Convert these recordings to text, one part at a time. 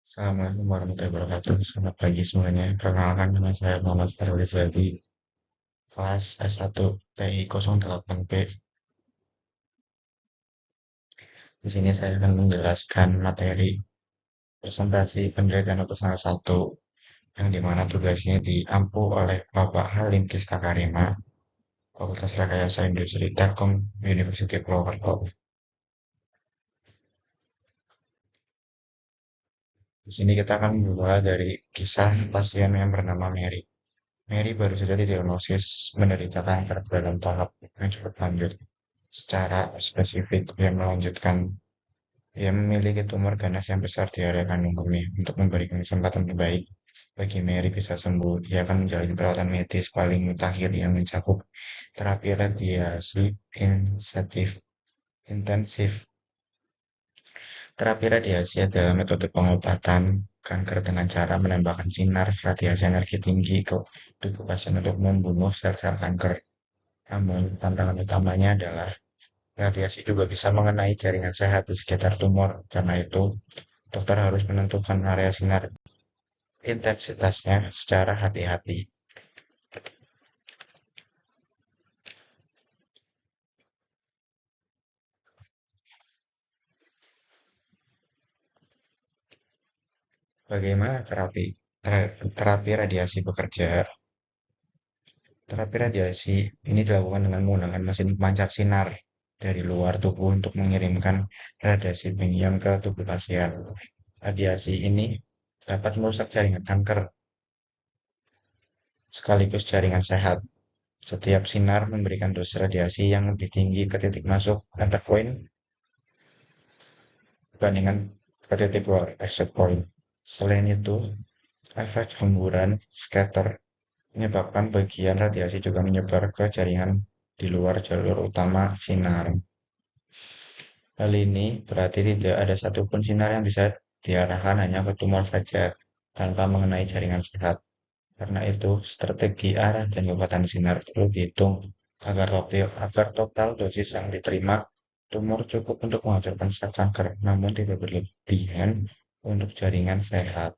Assalamualaikum warahmatullahi wabarakatuh. Selamat pagi semuanya. Perkenalkan nama saya Muhammad Farul Izadi, kelas S1 TI 08B. Di sini saya akan menjelaskan materi presentasi penelitian personal 1 yang dimana tugasnya diampu oleh Bapak Halim Kistakarima, Fakultas Rekayasa Industri Telkom, University Purwokerto. Di sini kita akan memulai dari kisah pasien yang bernama Mary. Mary baru saja didiagnosis menderita kanker dalam tahap yang cukup lanjut. Secara spesifik, ia memiliki tumor ganas yang besar di area kandung kemih. Untuk memberikan kesempatan terbaik bagi Mary bisa sembuh, ia akan menjalani perawatan medis paling mutakhir yang mencakup terapi radiasi intensif. Terapi radiasi adalah metode pengobatan kanker dengan cara menembakkan sinar radiasi energi tinggi ke tubuh pasien untuk membunuh sel-sel kanker. Namun, tantangan utamanya adalah radiasi juga bisa mengenai jaringan sehat di sekitar tumor. Karena itu, dokter harus menentukan area sinar intensitasnya secara hati-hati. Bagaimana terapi radiasi bekerja? Terapi radiasi ini dilakukan dengan menggunakan mesin pemancar sinar dari luar tubuh untuk mengirimkan radiasi premium ke tubuh pasien. Radiasi ini dapat merusak jaringan kanker sekaligus jaringan sehat. Setiap sinar memberikan dosis radiasi yang lebih tinggi ke titik masuk enter point dibandingkan ke titik keluar exit point. Selain itu, efek hemburan scatter menyebabkan bagian radiasi juga menyebar ke jaringan di luar jalur utama sinar. Hal ini berarti tidak ada satupun sinar yang bisa diarahkan hanya ke tumor saja tanpa mengenai jaringan sehat. Karena itu, strategi arah dan kecepatan sinar perlu dihitung agar total dosis yang diterima tumor cukup untuk menghancurkan sel kanker, namun tidak berlebihan untuk jaringan sehat.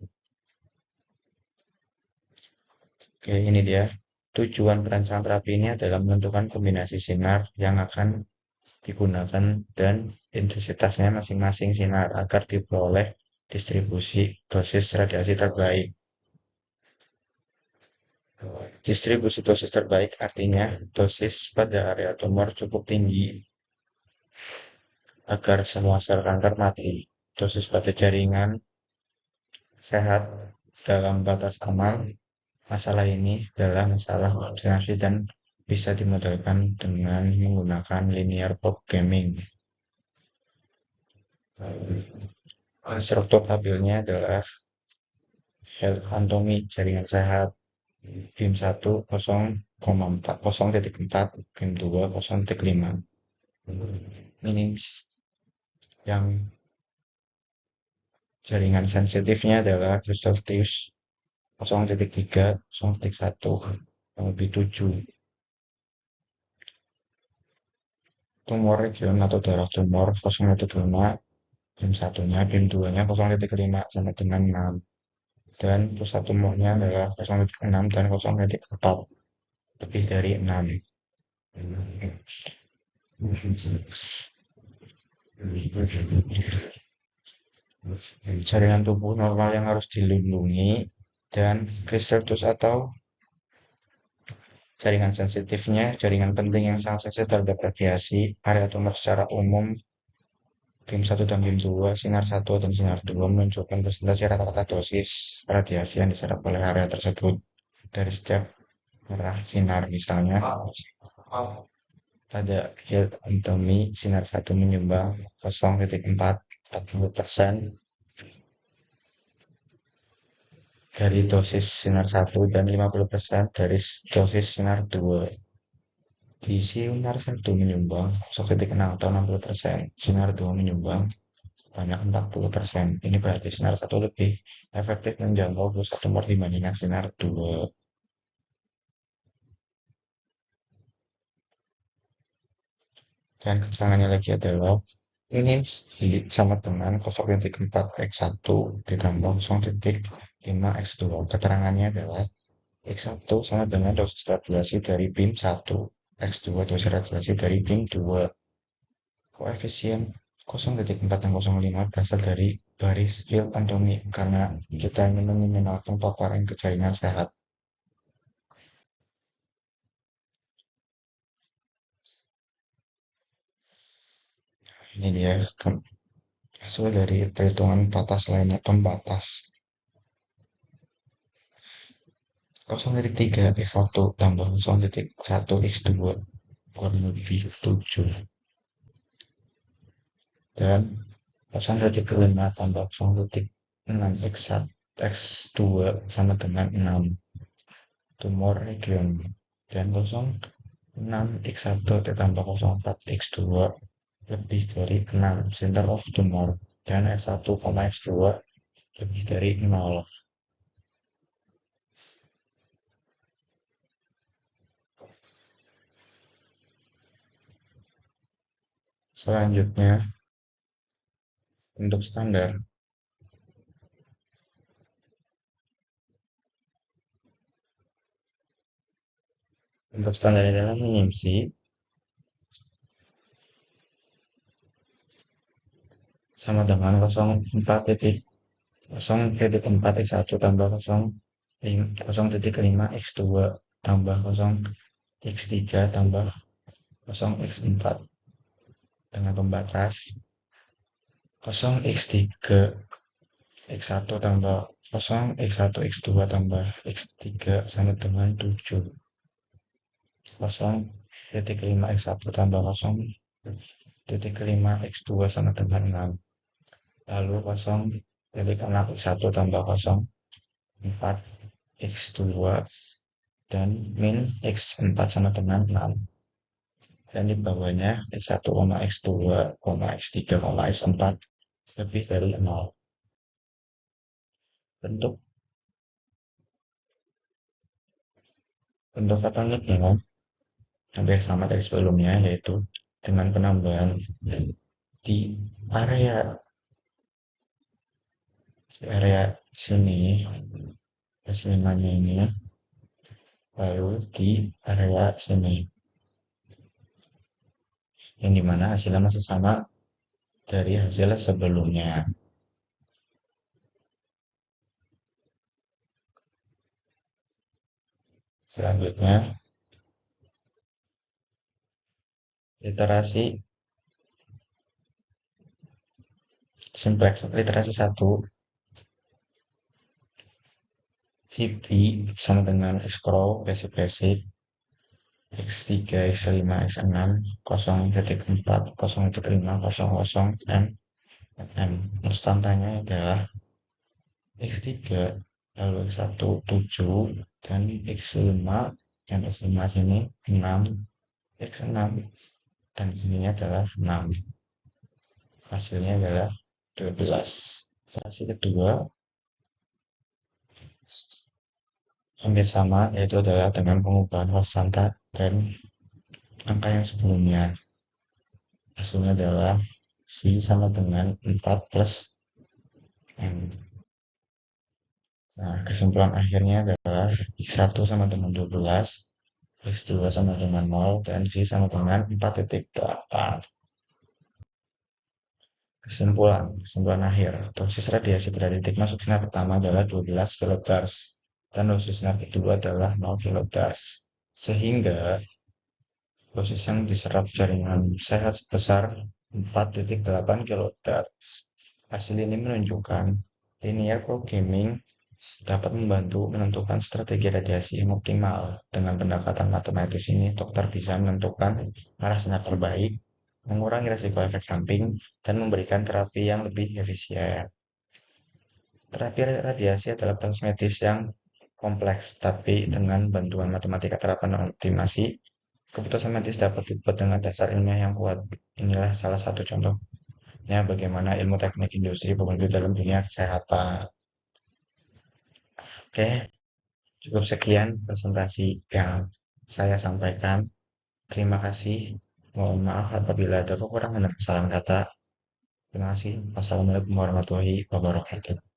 Oke, ini dia. Tujuan perancangan terapi ini adalah menentukan kombinasi sinar yang akan digunakan dan intensitasnya masing-masing sinar agar diperoleh distribusi dosis radiasi terbaik. Distribusi dosis terbaik artinya dosis pada area tumor cukup tinggi agar semua sel kanker mati. Dosis pada jaringan sehat dalam batas aman. Masalah ini adalah masalah vaksinasi dan bisa dimodelkan dengan menggunakan linear programming. Struktur tabelnya adalah health anatomy jaringan sehat BIM 1 0,4, BIM 2 0,5. Ini yang jaringan sensitifnya adalah Gustavus 0,3, 0,1, lebih 7. Tumor region atau daerah tumor 0,5, BIM 1-nya, BIM 2-nya 0,5 sampai dengan 6. Dan pusat tumornya adalah 0,6 dan 0,4, lebih dari 6. Jaringan tubuh normal yang harus dilindungi dan kristalus atau jaringan sensitifnya, jaringan penting yang sangat sensitif terhadap radiasi, area tumor secara umum, BIM 1 dan BIM 2, sinar 1 dan sinar 2 menunjukkan presentasi rata-rata dosis radiasi yang diserap oleh area tersebut dari setiap arah sinar. Misalnya, pada field anatomy, sinar 1 menyumbang 0,4-40% dari dosis sinar 1 dan 50% dari dosis sinar 2. Di sinar 1 menyumbang 0,6 atau 60%, sinar 2 menyumbang sebanyak 40%. Ini berarti sinar 1 lebih efektif menjangkau pusat tumor dibandingkan sinar 2. Dan keterangannya lagi adalah Ini sama dengan 0,4 x1 ditambah 0,5 x2. Keterangannya adalah x1 sama dengan dosis radiasi dari beam 1, x2 dosis radiasi dari beam 2. Koefisien 0,4 dan 0,5 berasal dari baris real pantomi karena kita ingin meminimalkan paparan ke jaringan sehat. Ini dia hasil dari perhitungan batas lainnya, pembatas. 0,3 x1 tambah 0,1 x2 kurang lebih 7. Dan 0,5 tambah 0,6 x2 sama dengan 6. Tumor region. Dan 0,6 x1 ditambah 0,4 x2 lebih dari 6. Center of tumor. Dan x1, x2 lebih dari 0. Selanjutnya, untuk standar. Untuk standar adalah minimsi sama dengan 0,4 tambah 0,5 x2 tambah 0,x3 tambah 0,x4 dengan pembatas 0,x3 x1 tambah 0,x1 x2 tambah x3 sama dengan 7. 0,5 x1 tambah 0,5 x2 sama dengan 6. Lalu 0,6 x1 tambah 0,4 x2 dan min x4 sama dengan 6. Dan di bawahnya x1, x2, x3, x4 lebih dari 0. Bentuk bentuk kataliknya hampir sama dari sebelumnya, yaitu dengan penambahan di area area sini, S5-nya ini, baru di area sini, yang dimana hasilnya masih sama dari hasil sebelumnya. Selanjutnya, literasi simplex literasi 1, VB sama dengan scroll basic-basic, x3, x5, x6, 0,4, 0,5, 00, m, m. Konstantanya adalah x3, lalu x1 7, dan x5, dan x5 sini 6, x6, dan sini adalah 6. Hasilnya adalah 12. Hasil kedua hampir sama, yaitu adalah dengan pengubahan konstanta dan angka yang sebelumnya. Hasilnya adalah C sama dengan 4 plus M. Nah, kesimpulan akhirnya adalah X1 sama dengan 12, X2 sama dengan 0, dan C sama dengan 4,8. Kesimpulan akhir. Dosis radiasi pada titik masuk sinar pertama adalah 12 kilobars, dan dosis sinar kedua adalah 0 kilobars. Sehingga dosis yang diserap jaringan sehat sebesar 4,8 kilobars. Hasil ini menunjukkan linear programming dapat membantu menentukan strategi radiasi yang optimal. Dengan pendekatan matematis ini, dokter bisa menentukan arah sinar terbaik, mengurangi risiko efek samping, dan memberikan terapi yang lebih efisien. Terapi radiasi adalah proses medis yang kompleks, tapi dengan bantuan matematika terapan dan optimasi, keputusan medis dapat dibuat dengan dasar ilmiah yang kuat. Inilah salah satu contohnya bagaimana ilmu teknik industri berguna dalam dunia kesehatan. Oke, cukup sekian presentasi yang saya sampaikan. Terima kasih. Mohon maaf apabila ada kekurangan dan kesalahan kata. Terima kasih. Wassalamualaikum warahmatullahi wabarakatuh.